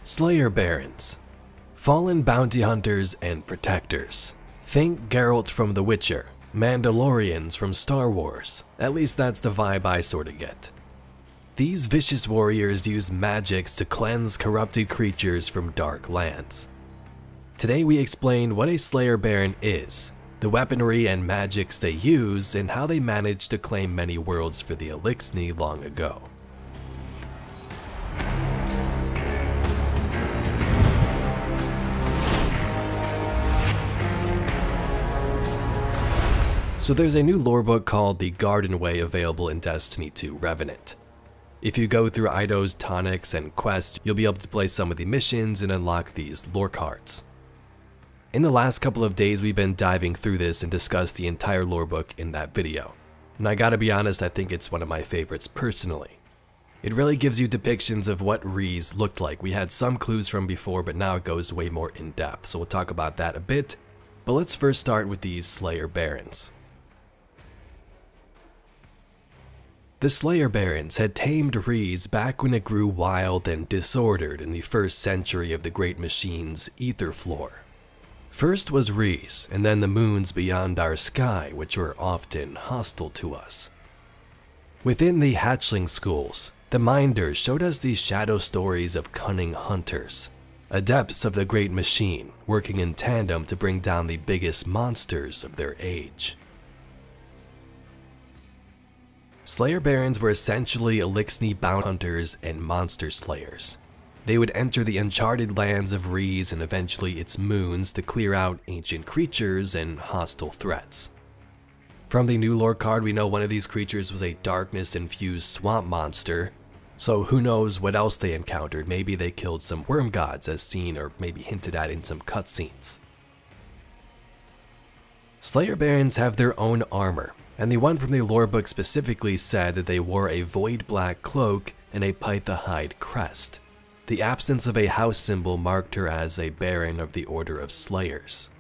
Slayer Barons, fallen bounty hunters and protectors. Think Geralt from The Witcher, Mandalorians from Star Wars. At least that's the vibe I sorta get. These vicious warriors use magics to cleanse corrupted creatures from dark lands. Today we explain what a Slayer Baron is, the weaponry and magics they use, and how they managed to claim many worlds for the Eliksni long ago. So there's a new lore book called The Garden Way available in Destiny 2 Revenant. If you go through Ido's tonics and quests, you'll be able to play some of the missions and unlock these lore cards. In the last couple of days we've been diving through this and discussed the entire lore book in that video. And I gotta be honest, I think it's one of my favorites personally. It really gives you depictions of what Rhys looked like. We had some clues from before, but now it goes way more in depth, so we'll talk about that a bit. But let's first start with these Slayer Barons. The Slayer Barons had tamed Rhys back when it grew wild and disordered in the first century of the Great Machine's ether floor. First was Rhys, and then the moons beyond our sky, which were often hostile to us. Within the hatchling schools, the Minders showed us these shadow stories of cunning hunters, adepts of the Great Machine, working in tandem to bring down the biggest monsters of their age. Slayer Barons were essentially Eliksni bounty hunters and monster slayers. They would enter the uncharted lands of Rhys and eventually its moons to clear out ancient creatures and hostile threats. From the new lore card, we know one of these creatures was a darkness-infused swamp monster, so who knows what else they encountered. Maybe they killed some worm gods as seen or maybe hinted at in some cutscenes. Slayer Barons have their own armor, and the one from the lore book specifically said that they wore a void black cloak and a pythahide crest. The absence of a house symbol marked her as a Baron of the Order of Slayers.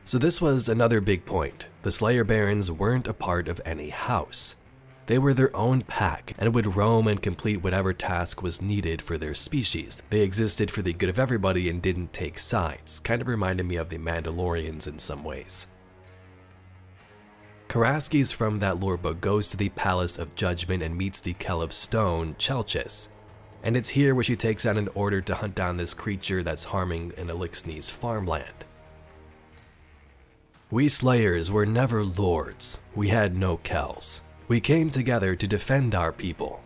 So this was another big point. The Slayer Barons weren't a part of any house. They were their own pack and would roam and complete whatever task was needed for their species. They existed for the good of everybody and didn't take sides, kind of reminded me of the Mandalorians in some ways. Karaskis from that lore book goes to the Palace of Judgment and meets the Kell of Stone, Chelchis. And it's here where she takes out an order to hunt down this creature that's harming an Eliksni's farmland. We Slayers were never lords. We had no Kells. We came together to defend our people.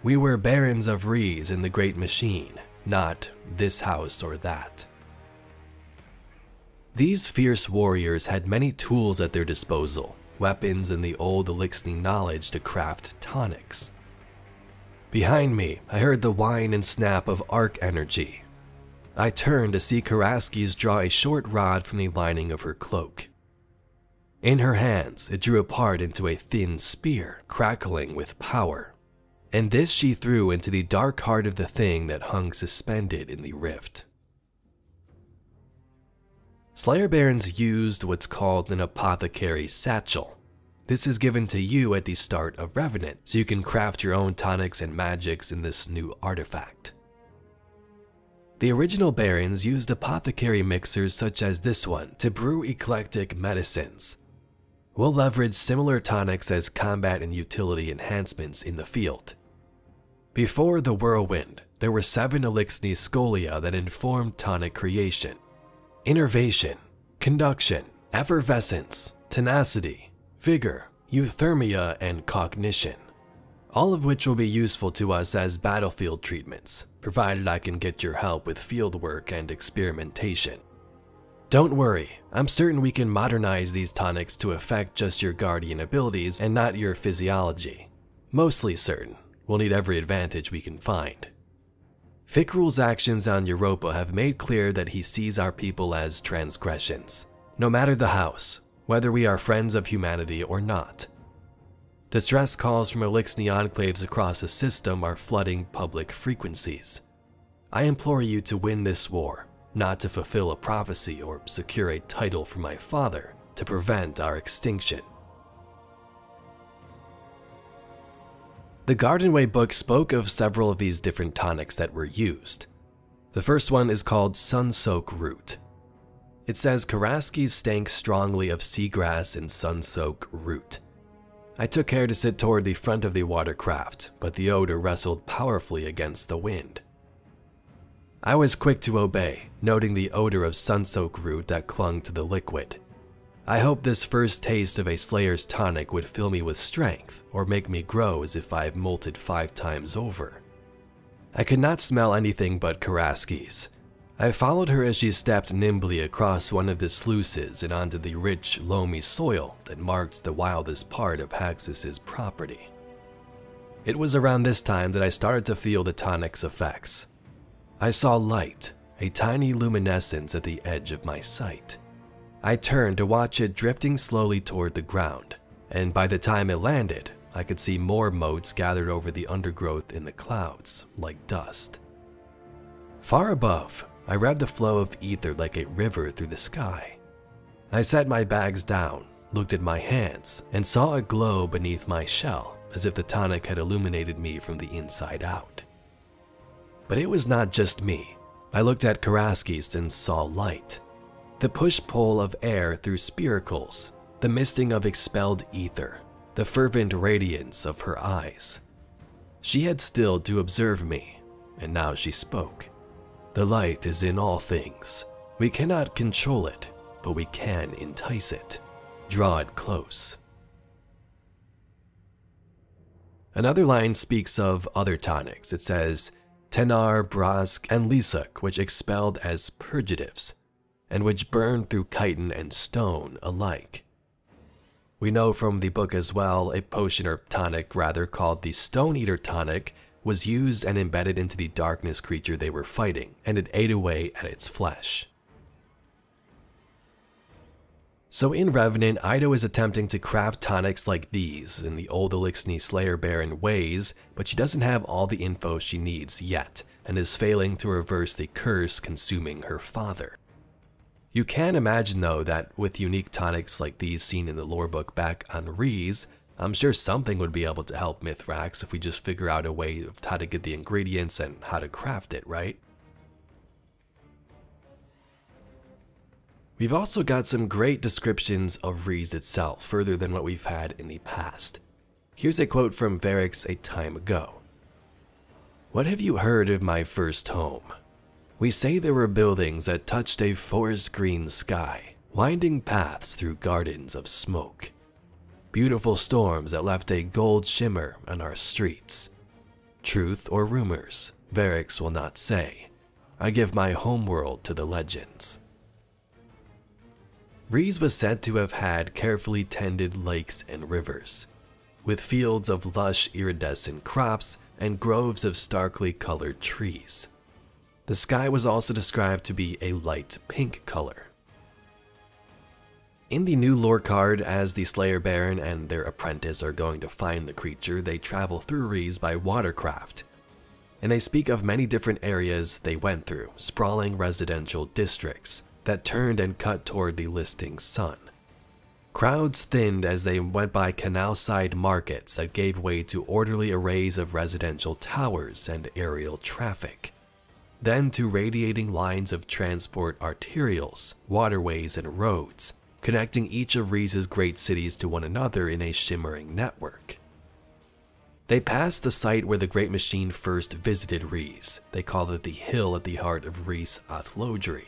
We were Barons of Rhys in the Great Machine, not this house or that. These fierce warriors had many tools at their disposal, weapons and the old Eliksni knowledge to craft tonics. Behind me, I heard the whine and snap of arc energy. I turned to see Karaskis draw a short rod from the lining of her cloak. In her hands, it drew apart into a thin spear, crackling with power, and this she threw into the dark heart of the thing that hung suspended in the rift. Slayer Barons used what's called an apothecary satchel. This is given to you at the start of Revenant, so you can craft your own tonics and magics in this new artifact. The original Barons used apothecary mixers such as this one to brew eclectic medicines. We'll leverage similar tonics as combat and utility enhancements in the field. Before the Whirlwind, there were 7 Eliksni Scholia that informed tonic creation: innervation, conduction, effervescence, tenacity, vigor, euthermia, and cognition, all of which will be useful to us as battlefield treatments, provided I can get your help with fieldwork and experimentation. Don't worry, I'm certain we can modernize these tonics to affect just your guardian abilities and not your physiology. Mostly certain, we'll need every advantage we can find. Fikrul's actions on Europa have made clear that he sees our people as transgressions, no matter the house, whether we are friends of humanity or not. Distress calls from Eliksni enclaves across the system are flooding public frequencies. I implore you to win this war, not to fulfill a prophecy or secure a title for my father to prevent our extinction. The Garden Way book spoke of several of these different tonics that were used. The first one is called Sunsoak Root. It says Karaski stank strongly of seagrass and sunsoak root. I took care to sit toward the front of the watercraft, but the odor wrestled powerfully against the wind. I was quick to obey, noting the odor of sunsoak root that clung to the liquid. I hoped this first taste of a Slayer's tonic would fill me with strength or make me grow as if I've molted 5 times over. I could not smell anything but Karaski's. I followed her as she stepped nimbly across one of the sluices and onto the rich, loamy soil that marked the wildest part of Haxus's property. It was around this time that I started to feel the tonic's effects. I saw light, a tiny luminescence at the edge of my sight. I turned to watch it drifting slowly toward the ground, and by the time it landed, I could see more motes gathered over the undergrowth in the clouds, like dust. Far above, I read the flow of ether like a river through the sky. I set my bags down, looked at my hands, and saw a glow beneath my shell, as if the tonic had illuminated me from the inside out. But it was not just me. I looked at Karaski's and saw light. The push-pull of air through spiracles, the misting of expelled ether, the fervent radiance of her eyes. She had stilled to observe me, and now she spoke. The light is in all things. We cannot control it, but we can entice it. Draw it close. Another line speaks of other tonics. It says, Tenar, Brask, and Lisak, which expelled as purgatives, and which burned through chitin and stone alike. We know from the book as well, a potion or tonic rather called the Stone Eater tonic was used and embedded into the darkness creature they were fighting, and it ate away at its flesh. So in Revenant, Ido is attempting to craft tonics like these in the old Eliksni Slayer Baron ways, but she doesn't have all the info she needs yet, and is failing to reverse the curse consuming her father. You can imagine though that with unique tonics like these seen in the lore book back on Rees, I'm sure something would be able to help Mithrax if we just figure out a way of how to get the ingredients and how to craft it, right? We've also got some great descriptions of Rees itself, further than what we've had in the past. Here's a quote from Varix a time ago. What have you heard of my first home? We say there were buildings that touched a forest green sky, winding paths through gardens of smoke. Beautiful storms that left a gold shimmer on our streets. Truth or rumors, Varix will not say. I give my homeworld to the legends. Rees was said to have had carefully tended lakes and rivers, with fields of lush iridescent crops and groves of starkly colored trees. The sky was also described to be a light pink color. In the new lore card, as the Slayer Baron and their apprentice are going to find the creature, they travel through Rees by watercraft. And they speak of many different areas they went through, sprawling residential districts that turned and cut toward the listing sun. Crowds thinned as they went by canal-side markets that gave way to orderly arrays of residential towers and aerial traffic. Then to radiating lines of transport arterials, waterways, and roads, connecting each of Rees' great cities to one another in a shimmering network. They passed the site where the Great Machine first visited Rees. They call it the hill at the heart of Rees Athlodri.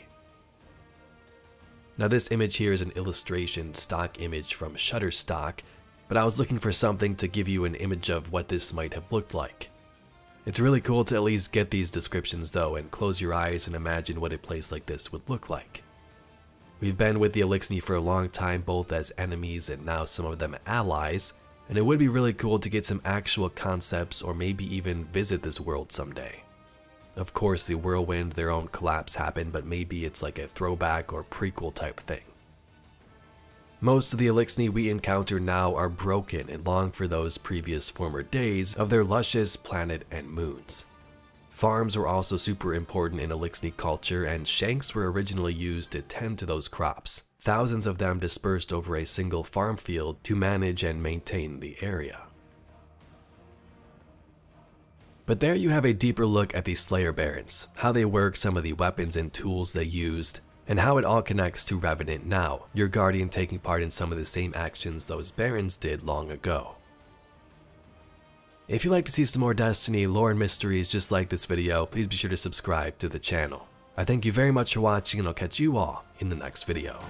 Now this image here is an illustration stock image from Shutterstock, but I was looking for something to give you an image of what this might have looked like. It's really cool to at least get these descriptions though, and close your eyes and imagine what a place like this would look like. We've been with the Eliksni for a long time, both as enemies and now some of them allies, and it would be really cool to get some actual concepts or maybe even visit this world someday. Of course, the Whirlwind, their own collapse happened, but maybe it's like a throwback or prequel type thing. Most of the Eliksni we encounter now are broken and long for those previous former days of their luscious planet and moons. Farms were also super important in Eliksni culture, and shanks were originally used to tend to those crops, thousands of them dispersed over a single farm field to manage and maintain the area. But there you have a deeper look at the Slayer Barons, how they work, some of the weapons and tools they used, and how it all connects to Revenant now, your guardian taking part in some of the same actions those barons did long ago. If you'd like to see some more Destiny lore and mysteries just like this video, please be sure to subscribe to the channel. I thank you very much for watching, and I'll catch you all in the next video.